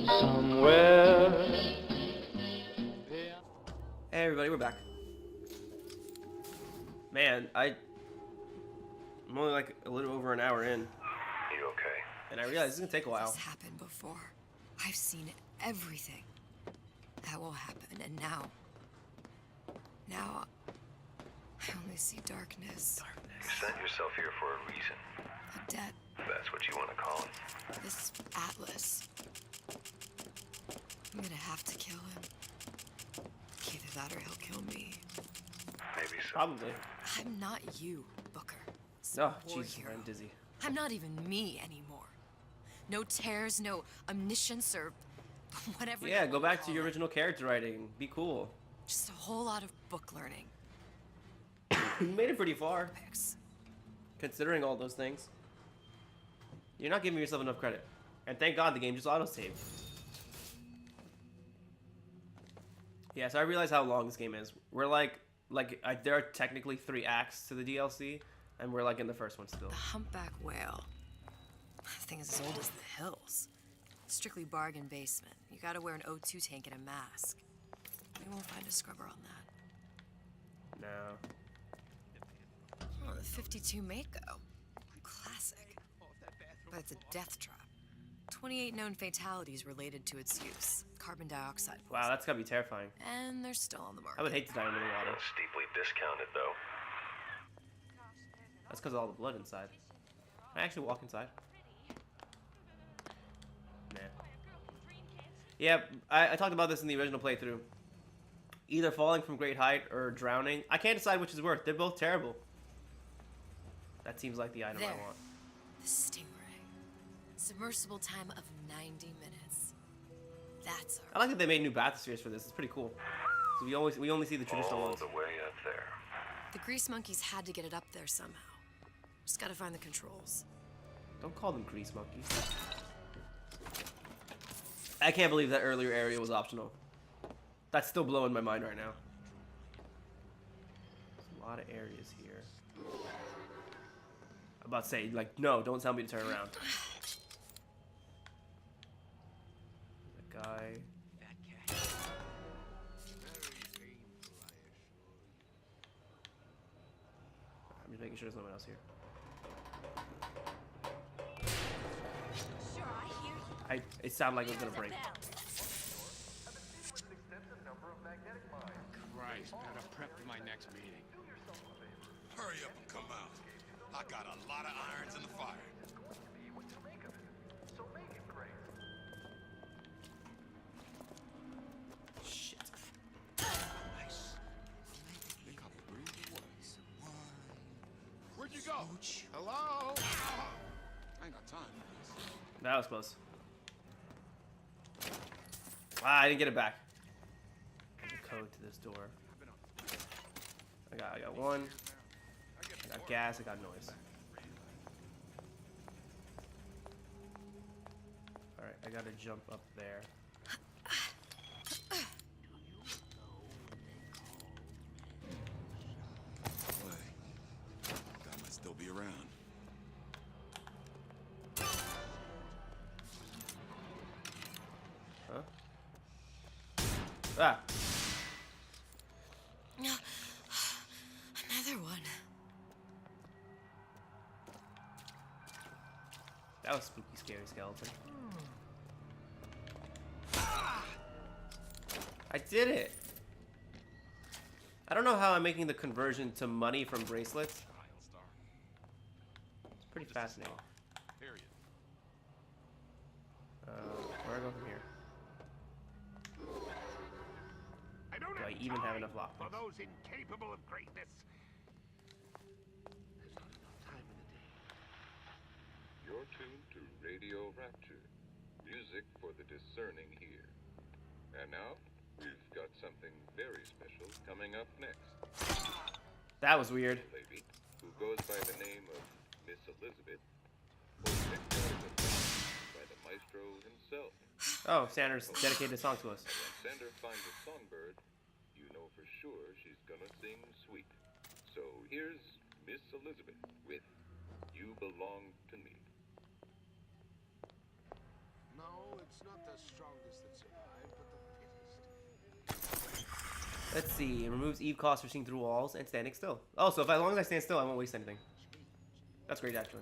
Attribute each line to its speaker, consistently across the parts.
Speaker 1: Somewhere. Hey everybody, we're back. Man, I'm only like a little over an hour in.
Speaker 2: You okay?
Speaker 1: And I realize it's gonna take a while.
Speaker 3: This happened before. I've seen everything. That will happen, and now I only see darkness.
Speaker 2: You sent yourself here for a reason.
Speaker 3: A debt.
Speaker 2: That's what you want to call it.
Speaker 3: This Atlas. I'm gonna have to kill him. Either that or he'll kill me.
Speaker 2: Maybe so.
Speaker 1: Probably.
Speaker 3: I'm not you, Booker.
Speaker 1: Oh,
Speaker 3: War
Speaker 1: jeez,
Speaker 3: hero.
Speaker 1: I'm dizzy.
Speaker 3: I'm not even me anymore. No tears, no omniscience, or whatever.
Speaker 1: Yeah,
Speaker 3: you
Speaker 1: go
Speaker 3: wanna
Speaker 1: back to
Speaker 3: call
Speaker 1: your
Speaker 3: it.
Speaker 1: original character writing. Be cool.
Speaker 3: Just a whole lot of book learning.
Speaker 1: You made it pretty far,
Speaker 3: Picks.
Speaker 1: considering all those things. You're not giving yourself enough credit. And thank God the game just autosaved. Yeah, so I realize how long this game is. We're there are technically 3 acts to the DLC, and we're like in the first one still.
Speaker 3: The humpback whale. The thing is as old as the hills. Strictly bargain basement. You gotta wear an O2 tank and a mask. We won't find a scrubber on that.
Speaker 1: No.
Speaker 3: Oh, the 52 Mako. Classic. But it's a death trap. 28 known fatalities related to its use. Carbon dioxide poisoning.
Speaker 1: Wow, that's gotta be terrifying.
Speaker 3: And they're still on the market.
Speaker 1: I would hate to die in the water.
Speaker 2: Steeply discounted, though.
Speaker 1: That's because of all the blood inside. Can I actually walk inside? Nah. Yeah, I talked about this in the original playthrough. Either falling from great height or drowning. I can't decide which is worse. They're both terrible. That seems like the item
Speaker 3: There.
Speaker 1: I want.
Speaker 3: The Stingray. Submersible time of 90 minutes. That's
Speaker 1: I like that they made new bathyspheres for this. It's pretty cool. So we only see the traditional
Speaker 2: All
Speaker 1: ones.
Speaker 2: the way up there.
Speaker 3: The grease monkeys had to get it up there somehow. Just gotta find the controls.
Speaker 1: Don't call them grease monkeys. I can't believe that earlier area was optional. That's still blowing my mind right now. There's a lot of areas here. I'm about to say, like, no, don't tell me to turn around. That guy. I'm just making sure there's no one else here. It sounded like it was gonna break.
Speaker 4: Christ, gotta prep for my next meeting.
Speaker 5: Hurry up and come out. I got a lot of irons in the fire.
Speaker 1: Shit.
Speaker 5: Nice. Think I'll breathe what? Where'd you go? Hello? I ain't got time for this.
Speaker 1: That was close. Ah, I didn't get it back. There's a code to this door. I got one. I got gas. I got noise. All right, I gotta jump up there.
Speaker 5: Boy, guy might still be around.
Speaker 1: Huh? Ah.
Speaker 3: Another one.
Speaker 1: That was spooky, scary skeleton. I did it! I don't know how I'm making the conversion to money from bracelets. It's pretty fascinating.
Speaker 5: Period.
Speaker 1: Where do I go from here? Do I even have enough lock
Speaker 4: For
Speaker 1: picks?
Speaker 4: those incapable of greatness. There's not enough time in the day.
Speaker 6: You're tuned to Radio Rapture, music for the discerning ear. And now, we've got something very special coming up next.
Speaker 1: That was weird.
Speaker 6: A lady who goes by the name of Miss Elizabeth was picked out of the top by the maestro himself.
Speaker 1: Oh, Sanders dedicated a song to us.
Speaker 6: When Sander finds a songbird, you know for sure she's gonna sing sweet. So here's Miss Elizabeth with You belong to me.
Speaker 4: No, it's not the strongest that survive, but the fittest.
Speaker 1: Let's see. It removes Eve cost for seeing through walls and standing still. Oh, so if as long as I stand still, I won't waste anything. That's great, actually.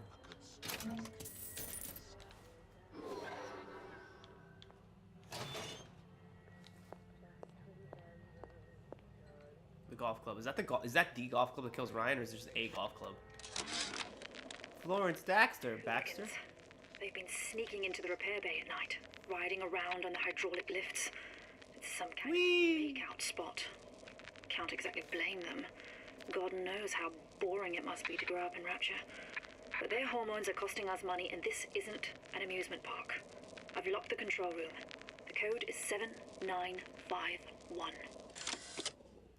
Speaker 1: The golf club. Is that the golf club that kills Ryan, or is it just a golf club? Florence Baxter. Baxter?
Speaker 7: They've been sneaking into the repair bay at night, riding around on the hydraulic lifts. It's some kind of fake-out spot. Can't exactly blame them. God knows how boring it must be to grow up in Rapture. But their hormones are costing us money, and this isn't an amusement park. I've locked the control room. The code is 7951.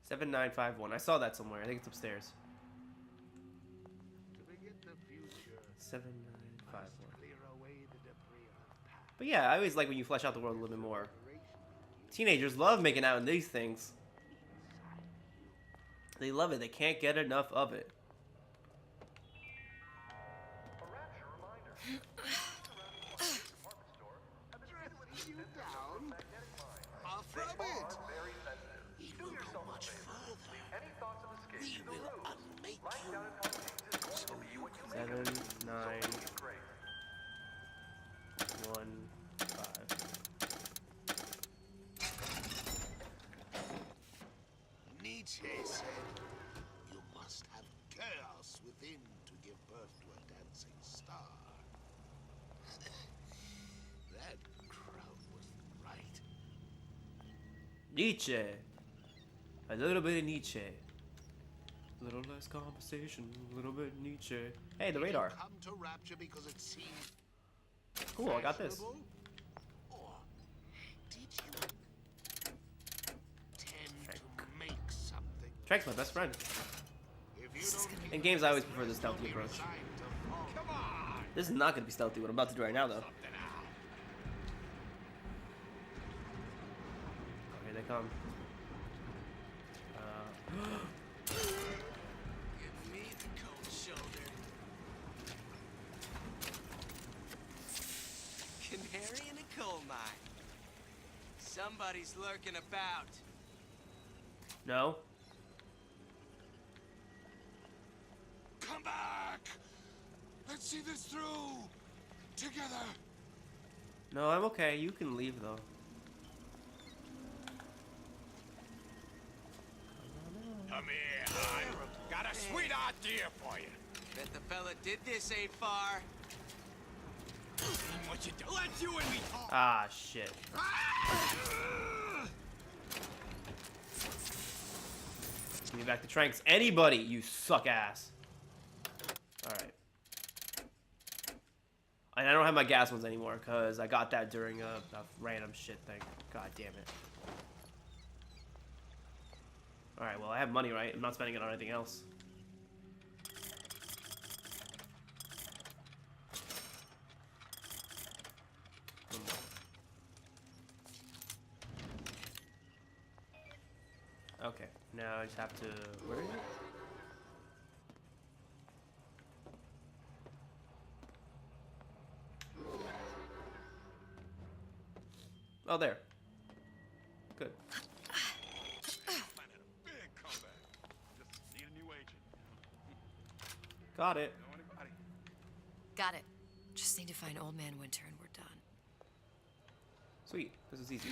Speaker 1: 7951. I saw that somewhere. I think it's upstairs.
Speaker 4: To begin the future,
Speaker 1: 7951.
Speaker 4: clear away the debris on the path.
Speaker 1: But yeah, I always like when you flesh out the world a little bit more. Teenagers love making out in these things. They love it. They can't get enough of it.
Speaker 4: You down? Far from it. We will go much further. We will unmake you. So you
Speaker 1: 7915.
Speaker 4: Nietzsche said, you must have chaos within to give birth to a dancing star. That crowd was right.
Speaker 1: Nietzsche. A little bit of Nietzsche. A little less conversation, a little bit Nietzsche. Hey, the radar.
Speaker 4: Come to Rapture because it seemed
Speaker 1: Cool, I got this.
Speaker 4: fashionable? Or did you tend to make something?
Speaker 1: Trank's my best friend.
Speaker 4: If you don't keep
Speaker 1: In games, I always prefer the stealthy approach.
Speaker 4: time to fall. Come on!
Speaker 1: This is not going to be stealthy, what I'm about to do right now, though. Here they come.
Speaker 8: Give me the cold shoulder. Canary in a coal mine. Somebody's lurking about.
Speaker 1: No?
Speaker 5: Come back! Let's see this through! Together!
Speaker 1: No, I'm okay. You can leave, though.
Speaker 5: Come here, hon. Got a sweet idea for you.
Speaker 8: Bet the fella did this ain't far.
Speaker 5: What you do? Let you and me talk.
Speaker 1: Ah, shit. Give me back the Tranks. Anybody, you suck ass. Alright. And I don't have my gas ones anymore, because I got that during a random shit thing. God damn it. Alright, well, I have money, right? I'm not spending it on anything else. Okay, now I just have to... Where is it? Oh, there. Good.
Speaker 5: Planning a big comeback. Just need a new agent.
Speaker 1: Got it.
Speaker 5: Know anybody?
Speaker 3: Got it. Just need to find Old Man Winter and we're done.
Speaker 1: Sweet. This is easy.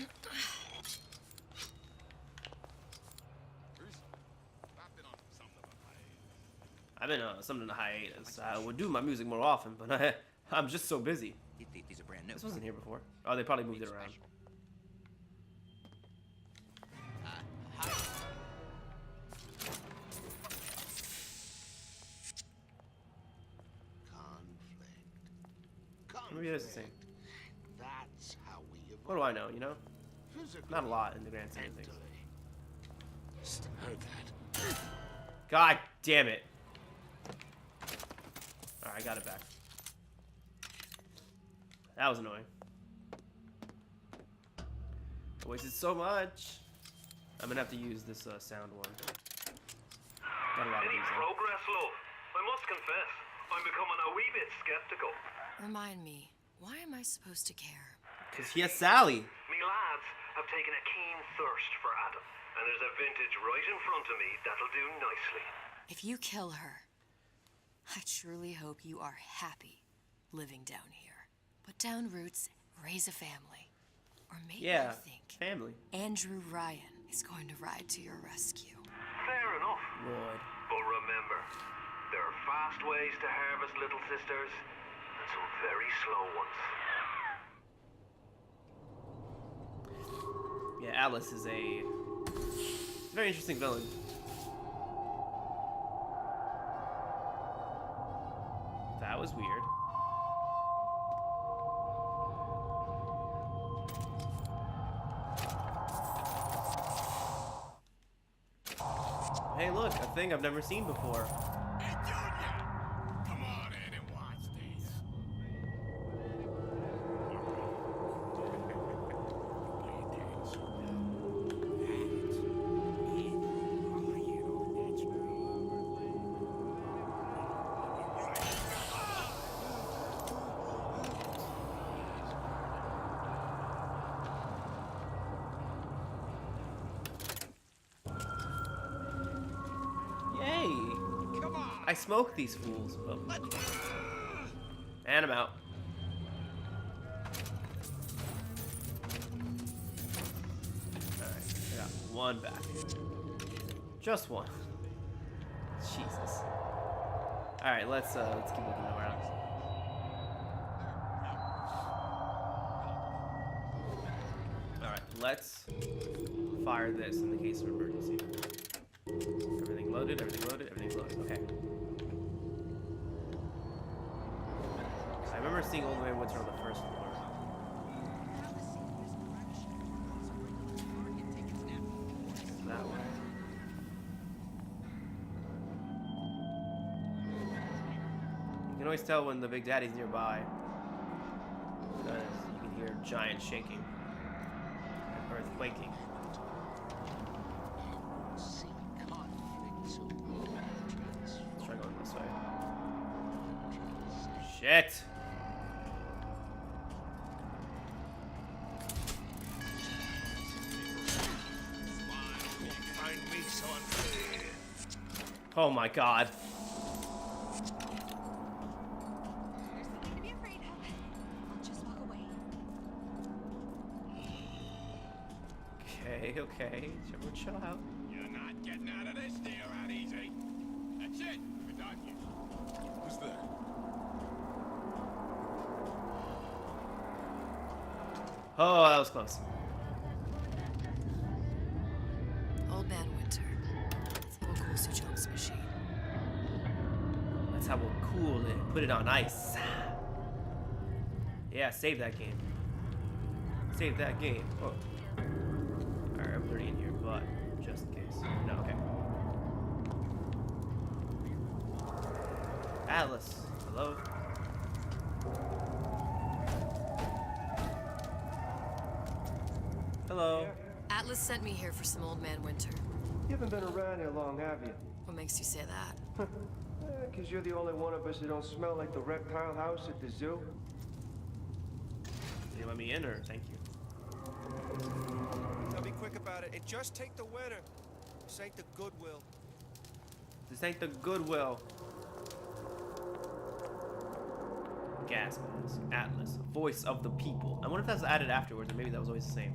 Speaker 5: Bruce, I've been on something of a hiatus.
Speaker 1: I've been something to hiatus. I would do my music more often, but I'm just so busy.
Speaker 9: These are brand new.
Speaker 1: This wasn't here before. Oh, they probably moved it around.
Speaker 4: Conflict.
Speaker 1: Maybe it is the same.
Speaker 4: That's how we evolve.
Speaker 1: What do I know, you know?
Speaker 4: Physically,
Speaker 1: Not a lot in the grand scheme of things.
Speaker 4: mentally. Just heard that.
Speaker 1: God damn it. Alright, I got it back. That was annoying. I wasted so much. I'm gonna have to use this sound one. Got a lot of
Speaker 2: Any
Speaker 1: these.
Speaker 2: progress, love? I must confess, I'm becoming a wee bit skeptical.
Speaker 3: Remind me, why am I supposed to care?
Speaker 1: Because he has Sally.
Speaker 2: Me lads have taken a keen thirst for Adam, and there's a vintage right in front of me that'll do nicely.
Speaker 3: If you kill her, I truly hope you are happy living down here. Put down roots, raise a family. Or maybe you think
Speaker 1: family.
Speaker 3: Andrew Ryan is going to ride to your rescue.
Speaker 2: Fair enough.
Speaker 1: Lord.
Speaker 2: But remember, there are fast ways to harvest little sisters, and some very slow ones.
Speaker 1: Yeah, Atlas is a very interesting villain. That was weird. Hey, look, a thing I've never seen before.
Speaker 5: Hey, Junior! Come on in and watch this.
Speaker 1: Yay!
Speaker 5: Come on!
Speaker 1: I smoked these fools. Oh. And I'm out. Alright, I got one back. Just one. Jesus. Alright, let's keep looking around. Alright, let's fire this in the case of emergency. Everything loaded, everything loaded, everything's loaded. Okay. I remember seeing Old Man Winter on the first floor. That way. You can always tell when the Big Daddy's nearby. Because you can hear giant shaking. And earth quaking. Let's try going this way. Shit!
Speaker 4: Find me so unfair.
Speaker 1: Oh my god.
Speaker 9: There's nothing to be afraid of. Just walk away.
Speaker 1: Okay, okay. Everyone chill out.
Speaker 5: You're not getting out of this deal out easy. That's it. We're done here. Who's there?
Speaker 1: Oh, that was close.
Speaker 3: Old Man Winter. Let's have a cool Suchong's machine.
Speaker 1: That's how we'll cool it. Put it on ice. Yeah, save that game. Save that game. Oh. Alright, I'm already in here, but just in case. No, okay. Atlas. Hello? Hello.
Speaker 3: Atlas sent me here for some Old Man Winter.
Speaker 10: You haven't been around here long, have you?
Speaker 3: What makes you say that?
Speaker 10: Because you're the only one of us that don't smell like the reptile house at the zoo.
Speaker 1: Did you let me in, or thank you?
Speaker 11: Now be quick about it. And just take the winner. This ain't the Goodwill.
Speaker 1: This ain't the Goodwill. Gas mask. Atlas. Voice of the people. I wonder if that's added afterwards, or maybe that was always the same.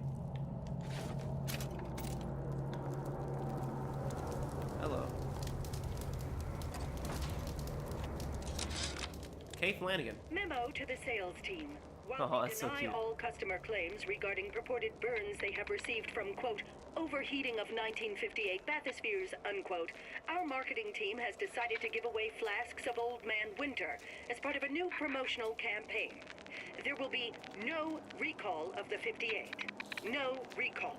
Speaker 1: Hello. Kay Flanagan.
Speaker 7: Memo to the sales team.
Speaker 1: Oh,
Speaker 7: While we
Speaker 1: that's so
Speaker 7: deny
Speaker 1: cute.
Speaker 7: all customer claims regarding purported burns they have received from, quote, overheating of 1958 bathyspheres, unquote, our marketing team has decided to give away flasks of Old Man Winter as part of a new promotional campaign. There will be no recall of the 58. No recall.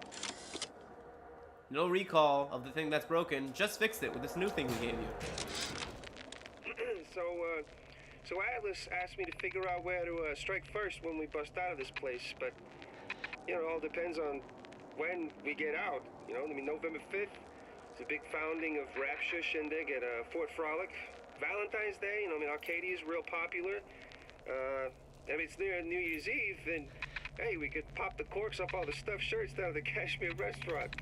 Speaker 1: No recall of the thing that's broken. Just fixed it with this new thing we gave you.
Speaker 11: So Atlas asked me to figure out where to strike first when we bust out of this place, but, you know, it all depends on when we get out. You know, I mean, November 5th, it's a big founding of Rapture Shindig at Fort Frolic. Valentine's Day, you know, I mean, Arcadia is real popular. If it's near New Year's Eve, then, hey, we could pop the corks off all the stuffed shirts down at the Kashmir restaurant.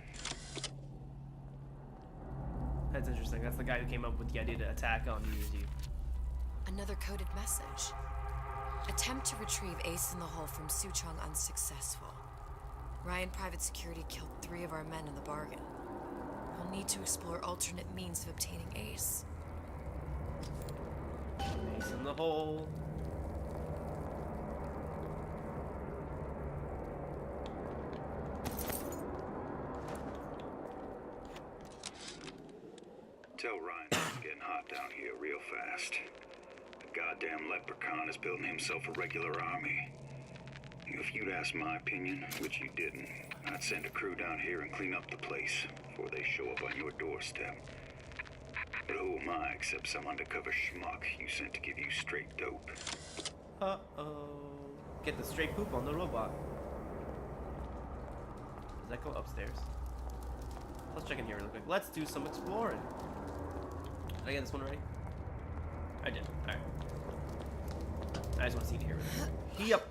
Speaker 1: That's interesting. That's the guy who came up with the idea to attack on New Year's Eve.
Speaker 3: Another coded message. Attempt to retrieve Ace in the Hole from Suchong unsuccessful. Ryan Private Security killed 3 of our men in the bargain. We'll need to explore alternate means of obtaining Ace.
Speaker 1: Ace in the hole.
Speaker 12: Tell Ryan it's getting hot down here real fast. The goddamn leprechaun is building himself a regular army. If you'd asked my opinion, which you didn't, I'd send a crew down here and clean up the place before they show up on your doorstep. But who am I except some undercover schmuck you sent to give you straight dope?
Speaker 1: Uh-oh. Get the straight poop on the robot. Does that go upstairs? Let's check in here real quick. Let's do some exploring. Did I get this one right? I did. Alright. I just want to see it here. Yep.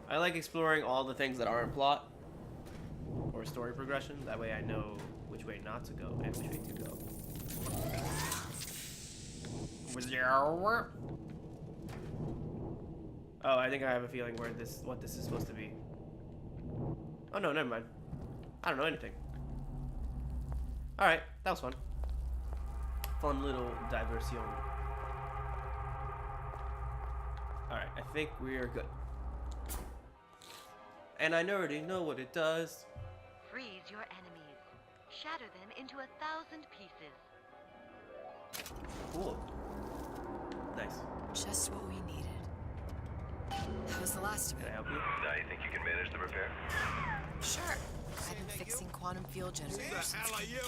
Speaker 1: I like exploring all the things that aren't plot or story progression. That way I know which way not to go and which way to go. Oh, I think I have a feeling where what this is supposed to be. Oh no, never mind. I don't know anything. Alright, that was fun. Fun little diversion. Alright, I think we are good. And I already know what it does.
Speaker 13: Freeze your enemies. Shatter them into 1,000 pieces.
Speaker 1: Cool. Nice.
Speaker 3: Just what we needed. How was the last of it?
Speaker 1: Can I help you?
Speaker 2: Now you think you can manage the repair?
Speaker 3: Sure. I've been fixing quantum field generators.
Speaker 5: Who the hell are you?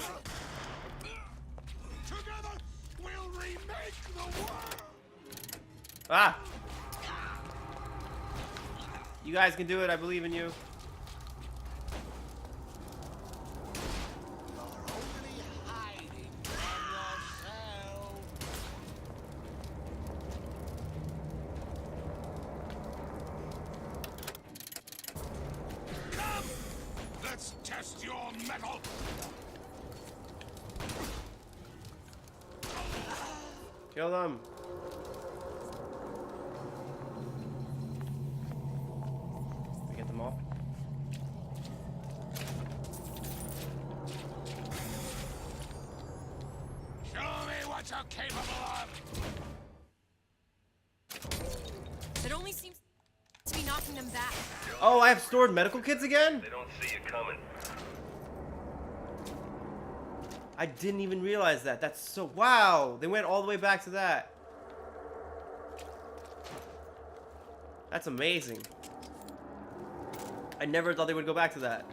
Speaker 5: Together, we'll remake the world!
Speaker 1: Ah! You guys can do it. I believe in you.
Speaker 5: Let's test your metal!
Speaker 1: Kill them. We get them all.
Speaker 5: Show me what you're capable of!
Speaker 3: It only seems to be knocking them back.
Speaker 1: Oh, I have stored medical kits again?
Speaker 2: They don't see you coming.
Speaker 1: I didn't even realize that. That's so... Wow! They went all the way back to that. That's amazing. I never thought they would go back to that.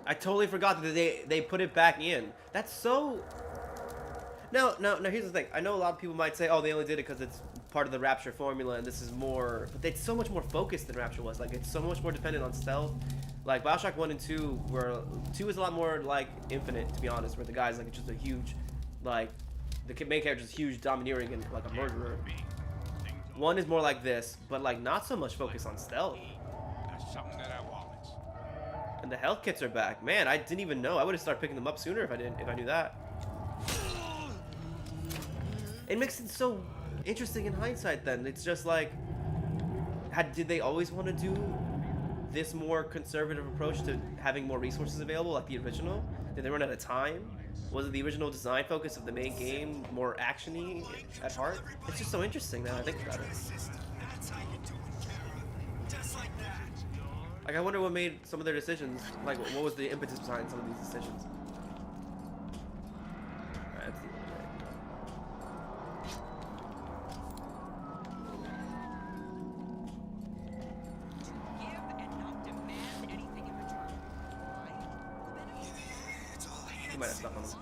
Speaker 1: I totally forgot that they put it back in. That's so... No, here's the thing. I know a lot of people might say, oh, they only did it because it's part of the Rapture formula and this is more... But it's so much more focused than Rapture was. Like, it's so much more dependent on stealth. Like, Bioshock 1 and 2 were... 2 is a lot more, like, Infinite, to be honest, where the guy's, like, just a huge... Like, the main character's huge, domineering, and, like, a murderer. 1 is more like this, but, like, not so much focus on stealth.
Speaker 5: That's something that I want.
Speaker 1: And the health kits are back. Man, I didn't even know. I would have started picking them up sooner if I knew that. It makes it so interesting in hindsight then. It's just like, did they always want to do this more conservative approach to having more resources available like the original? Did they run out of time? Was it the original design focus of the main game more action-y at heart? It's just so interesting now I think about it. Like, I wonder what made some of their decisions, like, what was the impetus behind some of these decisions? Alright, let's see. You might have stuff on them.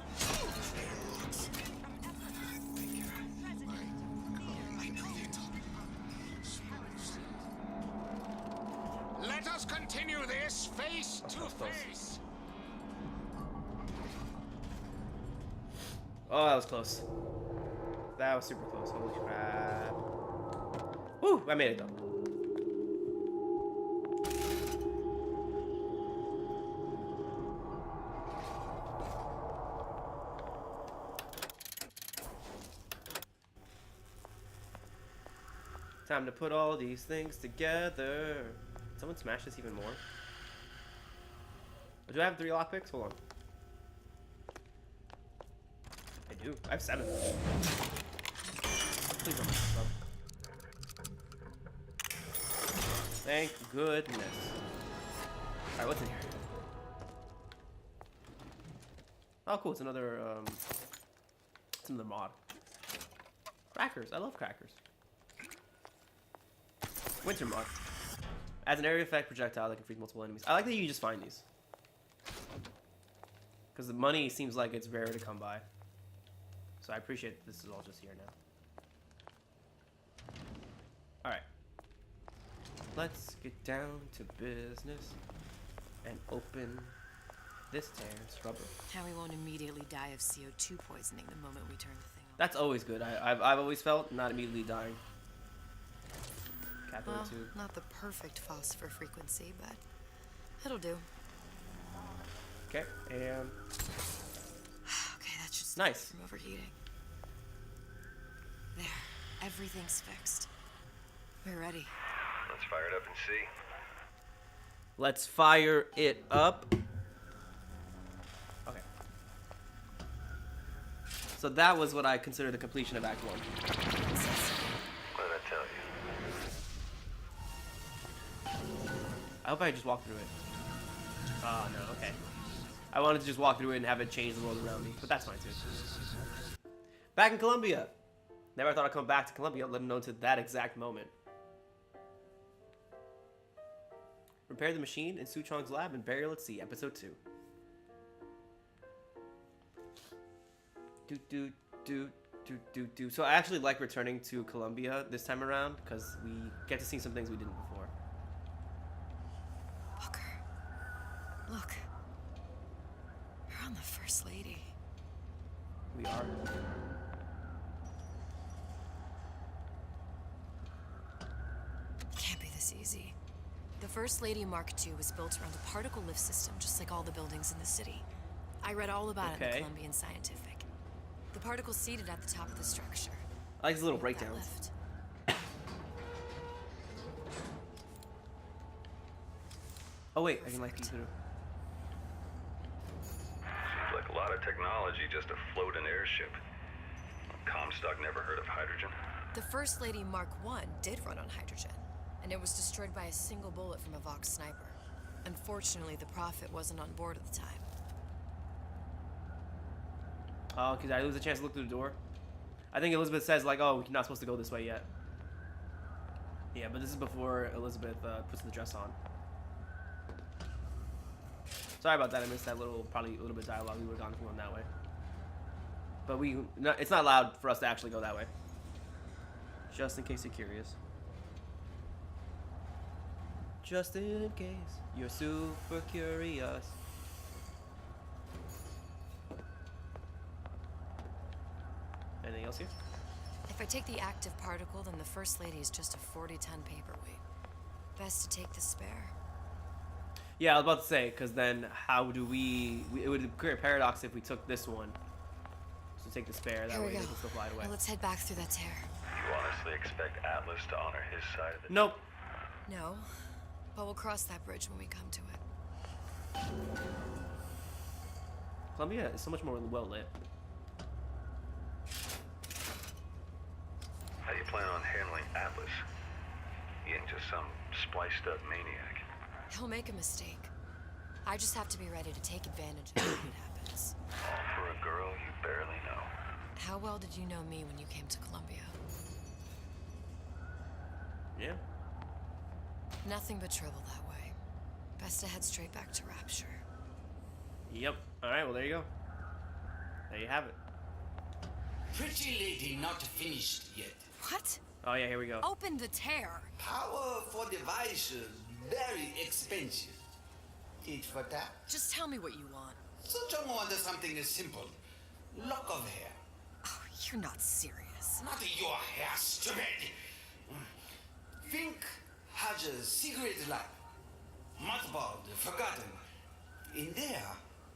Speaker 5: Let us continue this face to face.
Speaker 1: Oh, that was close. That was super close. Holy crap. Woo! I made it though. Time to put all these things together. Someone smash this even more. Do I have 3 lockpicks? Hold on. I do. I have 7. Please don't mess this up. Thank goodness. Alright, what's in here? Oh, cool. It's another mod. Crackers. I love crackers. Winter mod. Adds an area effect projectile that can freeze multiple enemies. I like that you just find these. Because the money seems like it's rare to come by. So I appreciate this is all just here now. Alright. Let's get down to business and open this tear scrubber.
Speaker 3: Now we won't immediately die of CO2 poisoning the moment we turn the thing on.
Speaker 1: That's always good. I've always felt not immediately dying.
Speaker 3: Well, not the perfect phosphor frequency, but it'll do.
Speaker 1: Okay, and
Speaker 3: okay, that should stop
Speaker 1: nice.
Speaker 3: From overheating. There, everything's fixed. We're ready.
Speaker 2: Let's fire it up and see.
Speaker 1: Let's fire it up. Okay. So that was what I consider the completion of Act 1.
Speaker 2: What did I tell you?
Speaker 1: I hope I just walked through it. Oh, no, okay. I wanted to just walk through it and have it change the world around me, but that's fine too. Back in Colombia. Never thought I'd come back to Colombia, let alone to that exact moment. Repair the machine in Su Chong's lab and burial at sea, episode 2. So I actually like returning to Colombia this time around because we get to see some things we didn't before.
Speaker 3: Look. We're on the First Lady.
Speaker 1: We are.
Speaker 3: Can't be this easy. The First Lady Mark II was built around a particle lift system, just like all the buildings in the city. I read all about it in the Columbian Scientific. The particles seated at the top of the structure.
Speaker 1: I like his little breakdowns. Oh wait, I can like through.
Speaker 2: Seems like a lot of technology just to float an airship. Comstock never heard of hydrogen.
Speaker 3: The First Lady Mark I did run on hydrogen, and it was destroyed by a single bullet from a Vox sniper. Unfortunately, the Prophet wasn't on board at the time.
Speaker 1: Oh, because I lose a chance to look through the door? I think Elizabeth says, like, oh, we're not supposed to go this way yet. Yeah, but this is before Elizabeth puts the dress on. Sorry about that, I missed that probably a little bit of dialogue. We would have gone from that way. But it's not allowed for us to actually go that way. Just in case you're curious. Just in case you're super curious. Anything else here?
Speaker 3: If I take the active particle, then the First Lady is just a 40-ton paperweight. Best to take the spare.
Speaker 1: Yeah, I was about to say, because then how do it would create a paradox if we took this one. So take the spare, that way we can still fly it away.
Speaker 3: Now let's head back through that tear.
Speaker 2: You honestly expect Atlas to honor his side of it?
Speaker 1: Nope.
Speaker 3: No, but we'll cross that bridge when we come to it.
Speaker 1: Columbia is so much more well lit.
Speaker 2: How do you plan on handling Atlas? He ain't just some spliced up maniac.
Speaker 3: He'll make a mistake. I just have to be ready to take advantage of it when it happens.
Speaker 2: All for a girl you barely know.
Speaker 3: How well did you know me when you came to Columbia?
Speaker 1: Yeah.
Speaker 3: Nothing but trouble that way. Best to head straight back to Rapture.
Speaker 1: Yep. Alright, well there you go. There you have it.
Speaker 14: Pretty lady not finished yet.
Speaker 3: What?
Speaker 1: Oh yeah, here we go.
Speaker 3: Open the tear.
Speaker 14: Power for device, very expensive. Tit for tat.
Speaker 3: Just tell me what you want.
Speaker 14: So John wanted something simple. Lock of hair.
Speaker 3: You're not serious.
Speaker 14: Not your hair, stupid. Fink has a secret lab. Mothballed, forgotten. In there,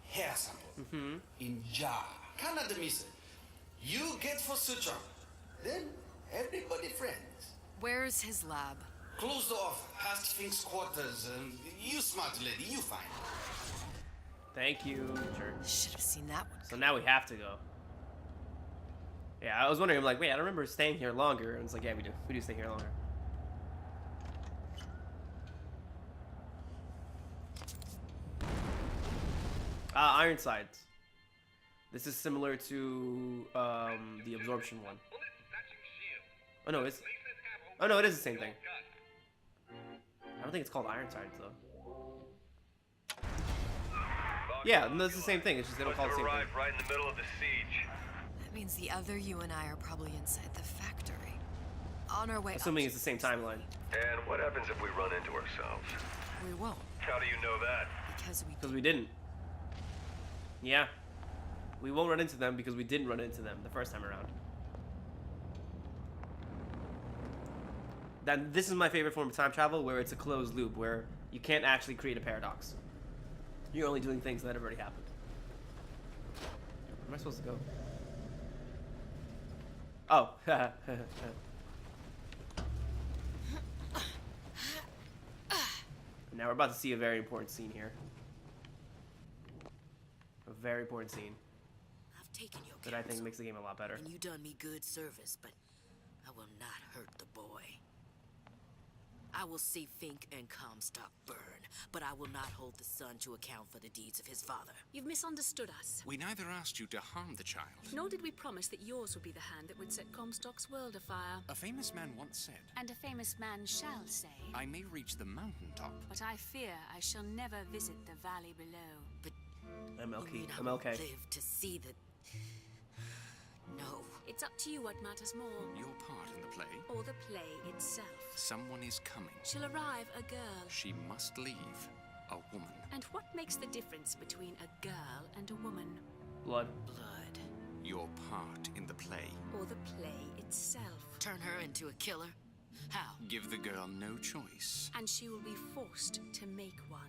Speaker 14: hair sample. In jar. Cannot miss it. You get for suture. Then everybody friends.
Speaker 3: Where's his lab?
Speaker 14: Closed off, past Fink's quarters. You smart lady, you find.
Speaker 1: Thank you, jerk.
Speaker 3: Should have seen that one.
Speaker 1: So now we have to go. Yeah, I was wondering, I'm like, wait, I don't remember staying here longer. And it's like, yeah, we do. We do stay here longer. Ironsides. This is similar to the absorption one. Oh no, it's. Oh no, it is the same thing. I don't think it's called Ironsides though. Yeah, no, it's the same thing. It's just they don't call it the same thing.
Speaker 2: Right in the middle of the siege.
Speaker 3: That means the other you and I are probably inside the factory. On our way.
Speaker 1: Assuming it's the same timeline.
Speaker 2: And what happens if we run into ourselves?
Speaker 3: We won't.
Speaker 2: How do you know that?
Speaker 3: Because
Speaker 1: we didn't. Yeah. We won't run into them because we didn't run into them the first time around. This is my favorite form of time travel, where it's a closed loop, where you can't actually create a paradox. You're only doing things that have already happened. Where am I supposed to go? Oh. Now we're about to see a very important scene here. A very important scene.
Speaker 15: I've taken your
Speaker 1: that I think makes the game a lot better.
Speaker 15: And you done me good service, but I will not hurt the boy. I will see Fink and Comstock burn, but I will not hold the son to account for the deeds of his father.
Speaker 16: You've misunderstood us.
Speaker 5: We neither asked you to harm the child.
Speaker 16: Nor did we promise that yours would be the hand that would set Comstock's world afire.
Speaker 5: A famous man once said,
Speaker 16: And a famous man shall say,
Speaker 5: I may reach the mountaintop,
Speaker 16: but I fear I shall never visit the valley below.
Speaker 15: But
Speaker 1: MLK.
Speaker 15: I will live to see the... No.
Speaker 16: It's up to you what matters more.
Speaker 5: Your part in the play.
Speaker 16: Or the play itself.
Speaker 5: Someone is coming.
Speaker 16: She'll arrive, a girl.
Speaker 5: She must leave, a woman.
Speaker 16: And what makes the difference between a girl and a woman?
Speaker 1: Blood.
Speaker 15: Blood.
Speaker 5: Your part in the play.
Speaker 16: Or the play itself.
Speaker 15: Turn her into a killer? How?
Speaker 5: Give the girl no choice.
Speaker 16: And she will be forced to make one.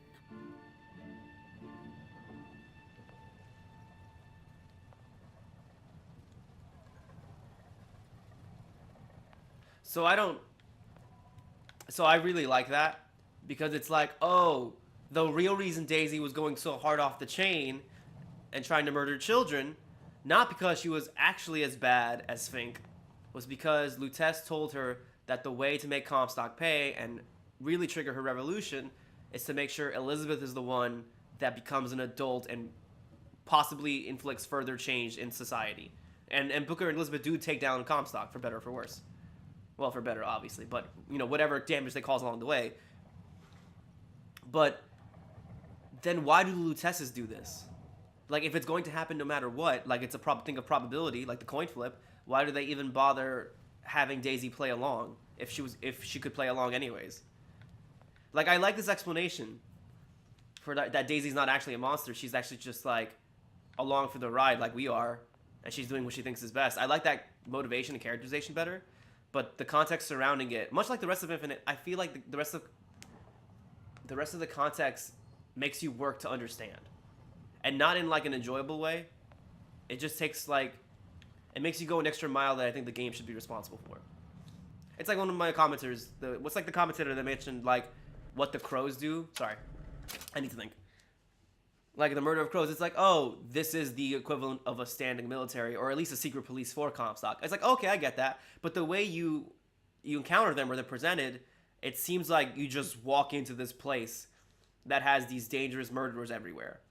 Speaker 1: So I really like that, because it's like, oh, the real reason Daisy was going so hard off the chain and trying to murder children, not because she was actually as bad as Fink, was because Lutece told her that the way to make Comstock pay and really trigger her revolution is to make sure Elizabeth is the one that becomes an adult and possibly inflicts further change in society. And Booker and Elizabeth do take down Comstock, for better or for worse. Well, for better, obviously, but, you know, whatever damage they cause along the way. But then why do the Luteces do this? Like, if it's going to happen no matter what, like, it's a thing of probability, like the coin flip, why do they even bother having Daisy play along if she could play along anyways? Like, I like this explanation for that Daisy's not actually a monster. She's actually just, like, along for the ride like we are, and she's doing what she thinks is best. I like that motivation and characterization better. But the context surrounding it, much like the rest of Infinite, I feel like the rest of the context makes you work to understand, and not in like an enjoyable way. It just takes it makes you go an extra mile that I think the game should be responsible for. It's like one of my commenters, what's like the commentator that mentioned like what the crows do. Sorry, I need to think. Like the murder of crows, it's like, oh, this is the equivalent of a standing military, or at least a secret police for Comstock. It's like, okay, I get that. But the way you encounter them or they're presented, it seems like you just walk into this place that has these dangerous murderers everywhere.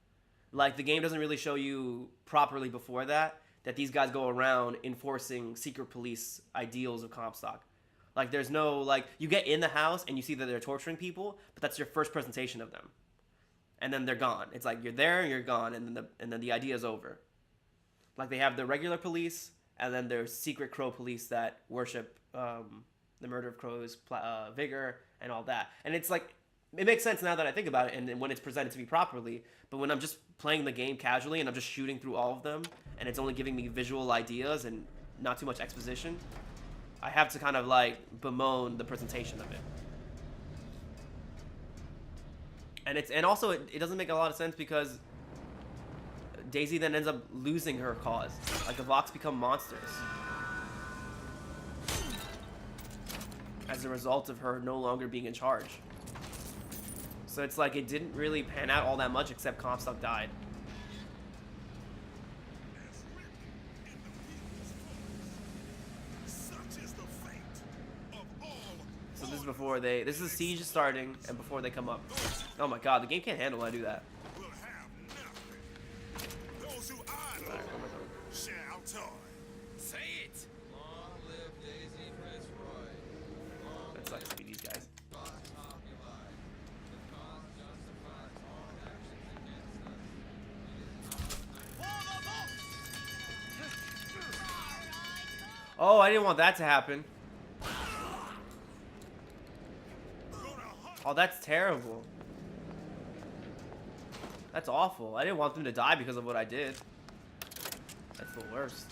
Speaker 1: Like, the game doesn't really show you properly before that these guys go around enforcing secret police ideals of Comstock. Like, there's no, like, you get in the house and you see that they're torturing people, but that's your first presentation of them. And then they're gone. It's like, you're there and you're gone, and then the idea is over. Like, they have the regular police, and then there's secret crow police that worship the murder of crows, vigor, and all that. And it's like, it makes sense now that I think about it, and when it's presented to me properly. But when I'm just playing the game casually, and I'm just shooting through all of them, and it's only giving me visual ideas and not too much exposition, I have to kind of like bemoan the presentation of it. And also it doesn't make a lot of sense because Daisy then ends up losing her cause. Like the Vox become monsters as a result of her no longer being in charge. So it's like it didn't really pan out all that much except Comstock died. So this is before this is Siege starting and before they come up. Oh my god, the game can't handle when I do that.
Speaker 5: Say it. Long live Daisy Fitzroy.
Speaker 1: That sucks to be these guys. Oh, I didn't want that to happen. Oh, that's terrible. That's awful. I didn't want them to die because of what I did. That's the worst.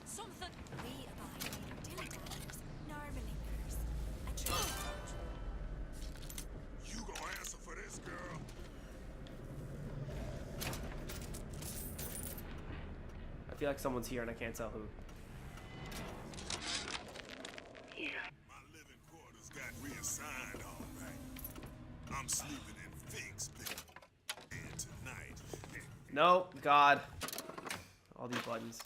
Speaker 9: Something we abide in dilly-dallers, narmalingers, and true.
Speaker 5: You gonna answer for this, girl?
Speaker 1: I feel like someone's here and I can't tell who.
Speaker 7: Yeah.
Speaker 5: My living quarters got reassigned, all right. I'm sleeping in Fink's bed. And tonight.
Speaker 1: No, God. All these buttons.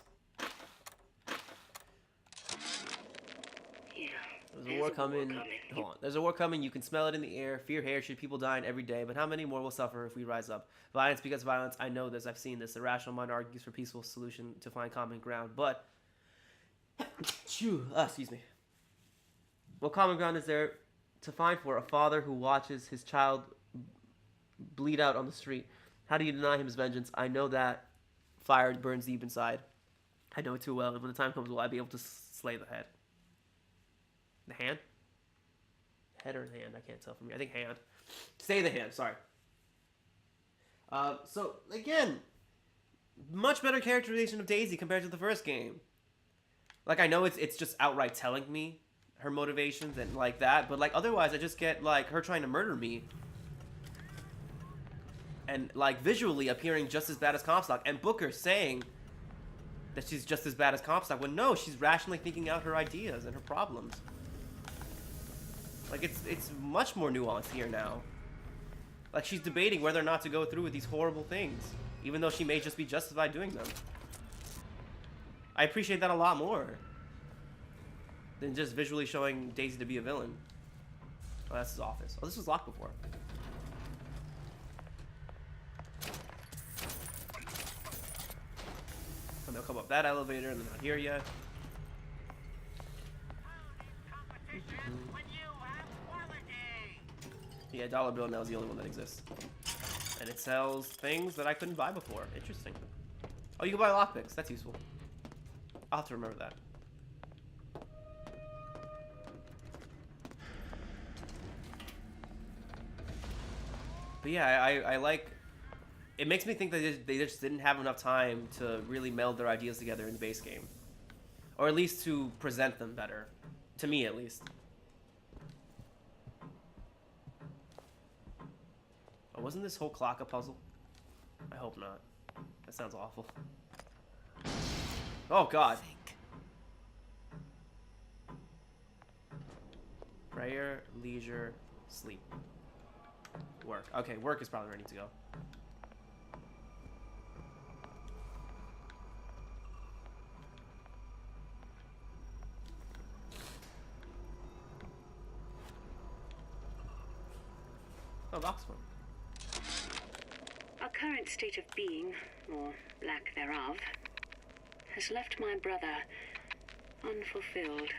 Speaker 7: Yeah.
Speaker 1: There's a war coming. Hold on. There's a war coming. You can smell it in the air. Fear hatred. People dying every day. But how many more will suffer if we rise up? Violence begets violence. I know this. I've seen this. The rational mind argues for peaceful solution to find common ground. But, excuse me. What common ground is there to find for a father who watches his child bleed out on the street? How do you deny him his vengeance? I know that fire burns deep inside. I know it too well. And when the time comes, will I be able to slay the head? The hand? Head or hand? I can't tell from here. I think hand. Say the hand. Sorry. So, again, much better characterization of Daisy compared to the first game. Like, I know it's just outright telling me her motivations and like that, but like otherwise I just get like her trying to murder me. And like visually appearing just as bad as Comstock, and Booker saying that she's just as bad as Comstock when no, she's rationally thinking out her ideas and her problems. Like it's much more nuanced here now. Like she's debating whether or not to go through with these horrible things, even though she may just be justified doing them. I appreciate that a lot more than just visually showing Daisy to be a villain. Oh, that's his office. Oh, this was locked before. And they'll come up that elevator, and they're not here yet. Yeah, dollar bill now is the only one that exists. And it sells things that I couldn't buy before. Interesting. Oh, you can buy lockpicks. That's useful. I'll have to remember that. But yeah, I like... It makes me think that they just didn't have enough time to really meld their ideas together in the base game. Or at least to present them better. To me, at least. Oh, wasn't this whole clock a puzzle? I hope not. That sounds awful. Oh, God. Prayer, leisure, sleep. Work. Okay, work is probably ready to go. Oh, Oxford.
Speaker 7: Our current state of being, or lack thereof, has left my brother unfulfilled.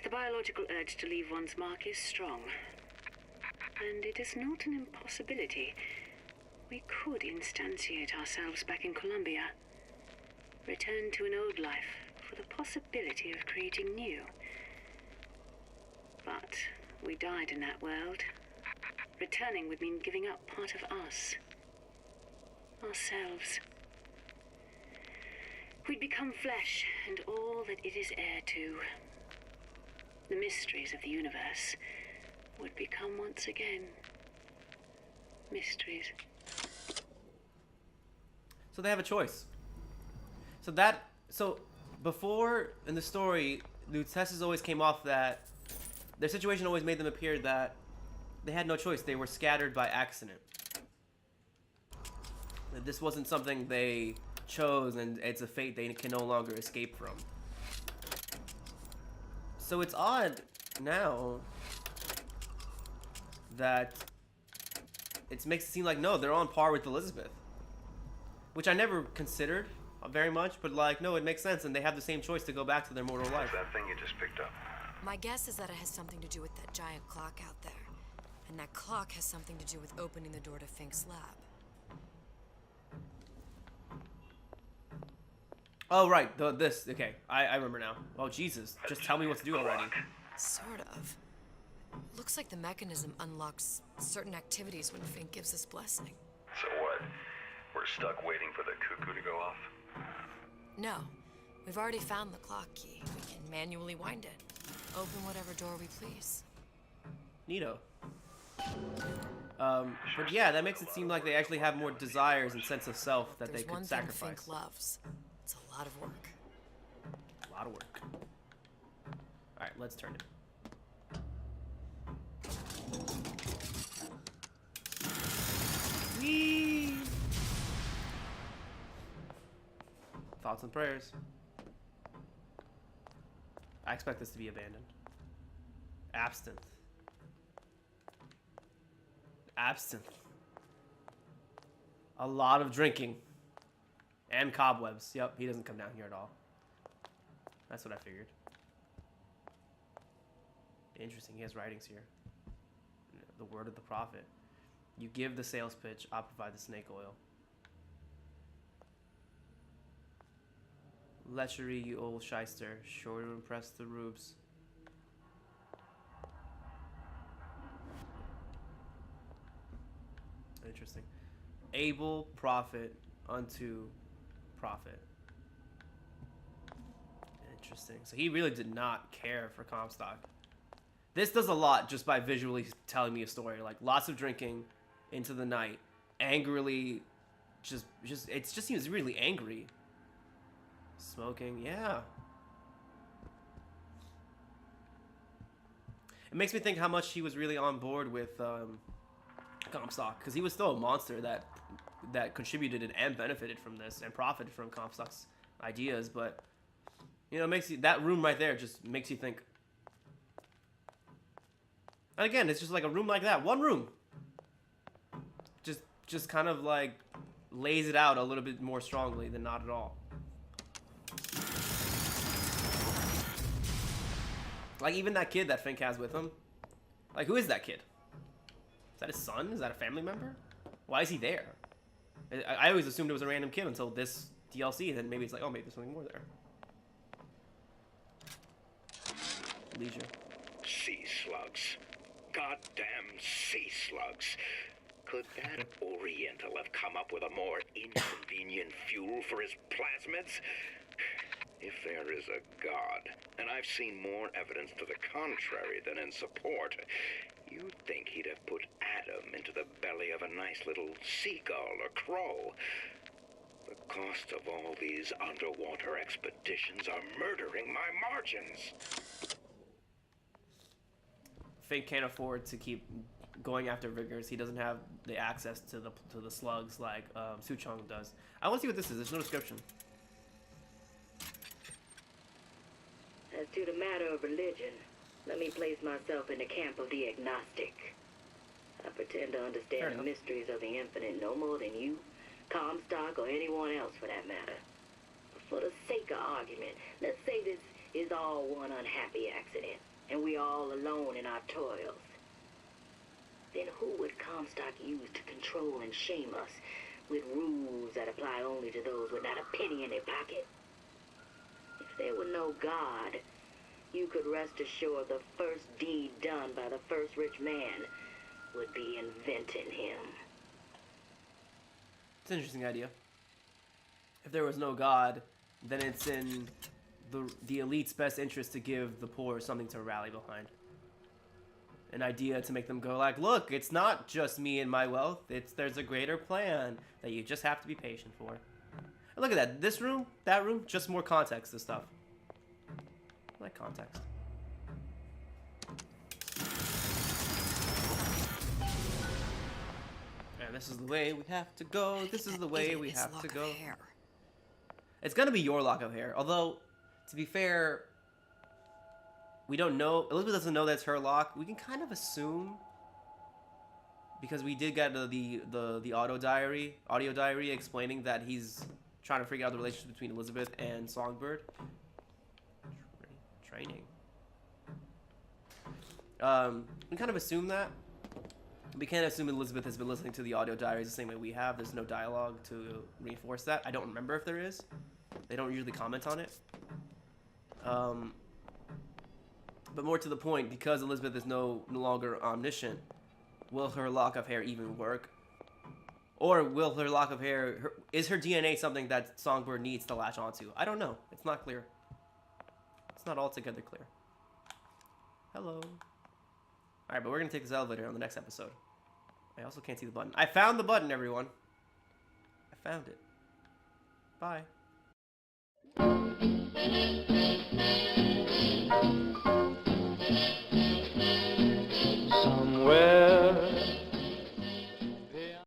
Speaker 7: The biological urge to leave one's mark is strong. And it is not an impossibility. We could instantiate ourselves back in Columbia. Return to an old life for the possibility of creating new. But we died in that world. Returning would mean giving up part of us. Ourselves. We'd become flesh and all that it is heir to. The mysteries of the universe would become once again mysteries.
Speaker 1: So they have a choice. So before in the story, the tests always came off that their situation always made them appear that they had no choice. They were scattered by accident. That this wasn't something they chose, and it's a fate they can no longer escape from. So it's odd now that it makes it seem like, no, they're on par with Elizabeth. Which I never considered very much, but like, no, it makes sense, and they have the same choice to go back to their mortal life.
Speaker 2: That thing you just picked up.
Speaker 3: My guess is that it has something to do with that giant clock out there. And that clock has something to do with opening the door to Fink's lab.
Speaker 1: Oh, right. Okay. I remember now. Oh, Jesus. Just tell me what to do already.
Speaker 3: Sort of. Looks like the mechanism unlocks certain activities when Fink gives his blessing.
Speaker 2: So what? We're stuck waiting for the cuckoo to go off?
Speaker 3: No. We've already found the clock key. We can manually wind it. Open whatever door we please.
Speaker 1: Neato. But yeah, that makes it seem like they actually have more desires and sense of self that they could sacrifice.
Speaker 3: There's one thing Fink loves. It's a lot of work.
Speaker 1: A lot of work. Alright, let's turn it. Whee! Thoughts and prayers. I expect this to be abandoned. Absinthe. Absinthe. A lot of drinking. And cobwebs. Yep, he doesn't come down here at all. That's what I figured. Interesting, he has writings here. The word of the prophet. You give the sales pitch, I'll provide the snake oil. Lechery, you old shyster, sure to impress the rubes. Interesting. Able prophet unto prophet. Interesting. So he really did not care for Comstock. This does a lot just by visually telling me a story. Like lots of drinking into the night, angrily, it just seems really angry. Smoking, yeah. It makes me think how much he was really on board with Comstock, because he was still a monster that contributed and benefited from this and profited from Comstock's ideas. But you know, that room right there just makes you think. And again, it's just like a room like that, one room. Just kind of like lays it out a little bit more strongly than not at all. Like even that kid that Fink has with him. Like who is that kid? Is that his son? Is that a family member? Why is he there? I always assumed it was a random kid until this DLC, and then maybe it's like, oh, maybe there's something more there. Leisure.
Speaker 12: Sea slugs. Goddamn sea slugs. Could that Oriental have come up with a more inconvenient fuel for his plasmids? If there is a God, and I've seen more evidence to the contrary than in support, you'd think he'd have put Adam into the belly of a nice little seagull or crow. The cost of all these underwater expeditions are murdering my margins.
Speaker 1: Fink can't afford to keep going after Vigors. He doesn't have the access to the slugs like Suchong does. I want to see what this is. There's no description.
Speaker 17: As to the matter of religion, let me place myself in the camp of the agnostic. I pretend to understand the mysteries of the infinite no more than you, Comstock, or anyone else for that matter. But for the sake of argument, let's say this is all one unhappy accident, and we're all alone in our toils. Then who would Comstock use to control and shame us with rules that apply only to those with not a penny in their pocket? If there were no God, you could rest assured the first deed done by the first rich man would be inventing him.
Speaker 1: It's an interesting idea. If there was no God, then it's in the elite's best interest to give the poor something to rally behind. An idea to make them go like, look, it's not just me and my wealth. There's a greater plan that you just have to be patient for. And look at that. This room, that room, just more context to stuff. I like context. And this is the way we have to go. This is the way we have to go. It's gonna be your lock of hair. Although, to be fair, we don't know. Elizabeth doesn't know that's her lock. We can kind of assume, because we did get the audio diary explaining that he's trying to figure out the relationship between Elizabeth and Songbird. Training. We kind of assume that. We can't assume Elizabeth has been listening to the audio diaries the same way we have. There's no dialogue to reinforce that. I don't remember if there is. They don't usually comment on it. But more to the point, because Elizabeth is no longer omniscient, will her lock of hair even work? Or will her lock of hair... is her DNA something that Songbird needs to latch onto? I don't know. It's not clear. It's not altogether clear. Hello. Alright, but we're going to take this elevator on the next episode. I also can't see the button. I found the button, everyone. I found it. Bye.